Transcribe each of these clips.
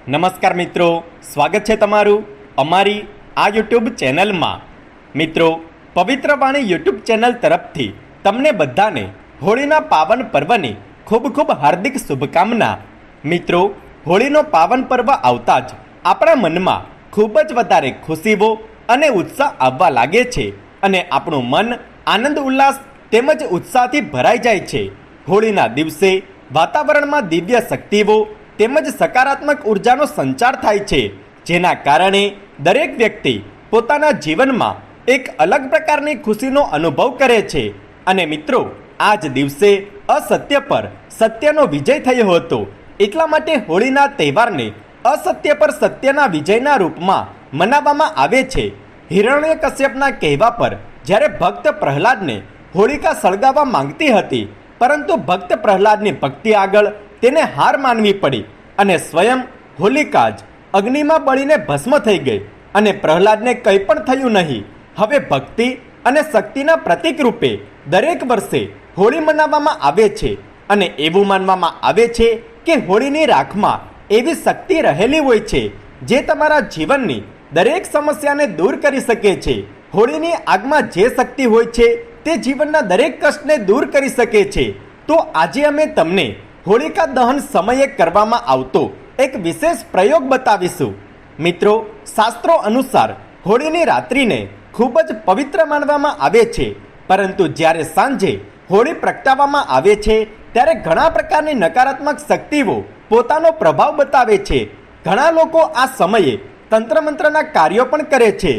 નમસ્કાર મિત્રો, સ્વાગત છે તમારું અમારી આ યુટ્યુબ ચેનલમાં। મિત્રો, પવિત્ર વાણી યુટ્યુબ ચેનલ તરફથી તમને બધાને હોળીના પાવન પર્વની ખૂબ ખૂબ હાર્દિક શુભકામના। મિત્રો, હોળીનો પાવન પર્વ આવતા જ આપણા મનમાં ખૂબ જ વધારે ખુશીઓ અને ઉત્સાહ આવવા લાગે છે અને આપણું મન આનંદ ઉલ્લાસ તેમજ ઉત્સાહથી ભરાઈ જાય છે। હોળીના દિવસે વાતાવરણમાં દિવ્ય શક્તિઓ તેમજ સકારાત્મક ઉર્જાનો સંચાર થાય છે, જેના કારણે દરેક વ્યક્તિ પોતાના જીવનમાં એક અલગ પ્રકારની ખુશીનો અનુભવ કરે છે। અને મિત્રો, આ જ દિવસે અસત્ય પર સત્યનો વિજય થયો હતો, એટલા માટે હોળીના તહેવારને અસત્ય પર સત્યના વિજયના રૂપમાં મનાવવામાં આવે છે। હિરણ્યકશ્યપના કહેવા પર જ્યારે ભક્ત પ્રહલાદને હોળિકા સળગાવવા માંગતી હતી, પરંતુ ભક્ત પ્રહલાદની ભક્તિ આગળ તેને હાર માનવી પડી અને સ્વયં હોલિકા જ અગ્નિમાં બળીને ભસ્મ થઈ ગઈ અને પ્રહલાદને કંઈ પણ થયું નહીં। હવે ભક્તિ અને શક્તિના પ્રતીક રૂપે દરેક વર્ષે હોળી મનાવવામાં આવે છે અને એવું માનવામાં આવે છે કે હોળીની રાખમાં એવી શક્તિ રહેલી હોય છે જે તમારા જીવનની દરેક સમસ્યાને દૂર કરી શકે છે। હોળીની આગમાં જે શક્તિ હોય છે તે જીવનના દરેક કષ્ટને દૂર કરી શકે છે। તો આજે અમે તમને હોળિકા દહન સમયે કરવામાં આવતો એક વિશેષ પ્રયોગ બતાવીશું। મિત્રો, શાસ્ત્રો અનુસાર હોળીની રાત્રિને ખૂબ જ પવિત્ર માનવામાં આવે છે, પરંતુ જ્યારે સાંજે હોળી પ્રગટાવવામાં આવે છે ત્યારે ઘણા પ્રકારની નકારાત્મક શક્તિઓ પોતાનો પ્રભાવ બતાવે છે। ઘણા લોકો આ સમયે તંત્ર મંત્રના કાર્યો પણ કરે છે,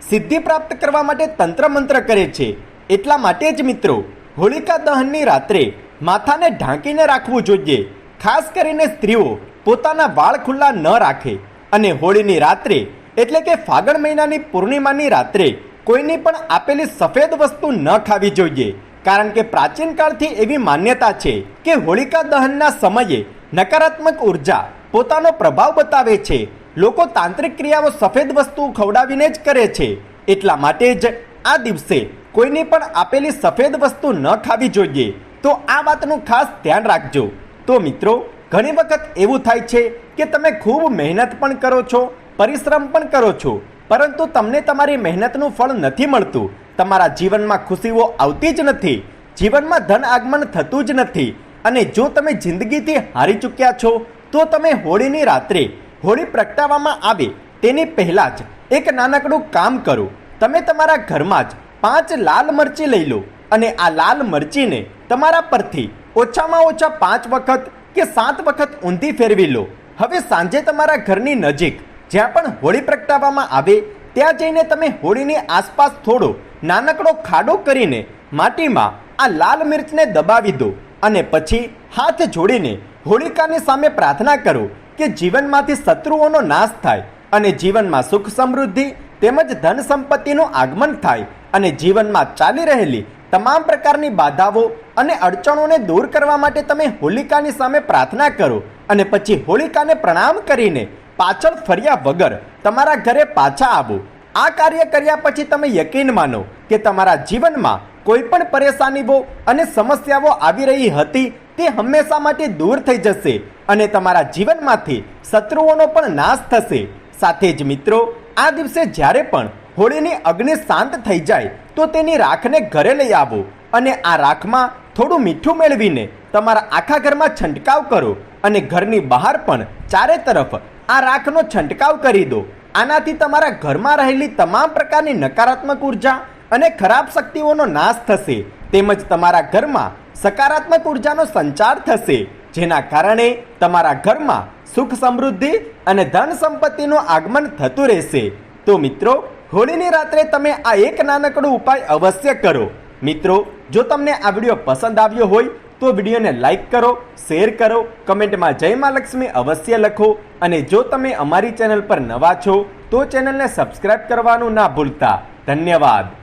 સિદ્ધિ પ્રાપ્ત કરવા માટે તંત્ર મંત્ર કરે છે। એટલા માટે જ મિત્રો, હોળિકા દહનની રાત્રે માથાને ઢાંકીને રાખવું જોઈએ। ખાસ કરીને સ્ત્રીઓ પોતાના વાળ ખુલ્લા ન રાખે અને હોળીની રાત્રે એટલે કે ફાગણ મહિનાની પૂર્ણિમાની રાત્રે કોઈની પણ આપેલી સફેદ વસ્તુ ન ખાવી જોઈએ, કારણ કે પ્રાચીન કાળથી એવી માન્યતા છે કે હોળિકા દહનના સમયે નકારાત્મક ઉર્જા પોતાનો પ્રભાવ બતાવે છે। લોકો તાંત્રિક ક્રિયાઓ સફેદ વસ્તુ ખવડાવીને જ કરે છે, એટલા માટે જ આ દિવસે કોઈની પણ આપેલી સફેદ વસ્તુ ન ખાવી જોઈએ। તો આ વાતનું ખાસ ધ્યાન રાખજો। તો મિત્રો, ઘણી વખત એવું થાય છે કે તમે ખૂબ મહેનત પણ કરો છો, પરિશ્રમ પણ કરો છો, પરંતુ તમને તમારી મહેનતનું ફળ નથી મળતું, તમારા જીવનમાં ખુશીઓ આવતી જ નથી, જીવનમાં ધન આગમન થતું જ નથી। અને જો તમે જિંદગીથી હારી ચૂક્યા છો તો તમે હોળીની રાત્રે હોળી પ્રગટાવવામાં આવે તેની પહેલાં જ એક નાનકડું કામ કરો। તમે તમારા ઘરમાં જ 5 લાલ મરચી લઈ લો અને આ લાલ મરચીને તમારા પરથી ઓછામાં ઓછા 5 વખત કે 7 વખત ઊંધી ફેરવી લો। હવે સાંજે તમારા ઘરની નજીક જ્યાં પણ હોળી પ્રગટાવવામાં આવે ત્યાં જઈને તમે હોળીની આસપાસ થોડો નાનકડો ખાડો કરીને માટીમાં આ લાલ મિર્ચને દબાવી દો અને પછી હાથ જોડીને હોળિકાની સામે પ્રાર્થના કરો કે જીવનમાંથી શત્રુઓનો નાશ થાય અને જીવનમાં સુખ સમૃદ્ધિ તેમજ ધન સંપત્તિનું આગમન થાય અને જીવનમાં ચાલી રહેલી તમામ પ્રકારની બાધાઓ અને અડચણોને દૂર કરવા માટે તમે હોલિકાની સામે પ્રાર્થના કરો અને પછી હોલિકાને પ્રણામ કરીને પાછળ ફર્યા વગર તમારા ઘરે પાછા આવો। આ કાર્ય કર્યા પછી તમે યકીન માનો કે તમારા જીવનમાં કોઈ પણ પરેશાનીઓ અને સમસ્યાઓ આવી રહી હતી તે હંમેશા માટે દૂર થઈ જશે અને તમારા જીવનમાંથી શત્રુઓનો પણ નાશ થશે। સાથે જ મિત્રો, આ દિવસે જ્યારે પણ હોળીની અગ્નિ શાંત થઈ જાય તો તેની રાખને ઘરે લઈ આવો અને આ રાખમાં થોડું મીઠું મેળવીને તમારા આખા ઘરમાં છંટકાવ કરો અને ઘરની બહાર પણ ચારે તરફ આ રાખનો છંટકાવ કરી દો। આનાથી તમારા ઘરમાં રહેલી તમામ પ્રકારની નકારાત્મક ઉર્જા અને ખરાબ શક્તિઓનો નાશ થશે તેમજ તમારા ઘરમાં સકારાત્મક ઉર્જાનો સંચાર થશે, જેના કારણે તમારા ઘરમાં સુખ સમૃદ્ધિ અને ધન સંપત્તિનું આગમન થતું રહેશે। તો મિત્રો, હોળીની રાત્રે તમે આ એક નાનકડો ઉપાય અવશ્ય કરો। મિત્રો, જો તમને આ વિડીયો પસંદ આવ્યો હોય તો વિડીયોને લાઈક કરો, શેર કરો, કમેન્ટમાં જય મા લક્ષ્મી અવશ્ય લખો અને જો તમે અમારી ચેનલ પર નવા છો તો ચેનલને સબસ્ક્રાઈબ કરવાનું ના ભૂલતા। ધન્યવાદ।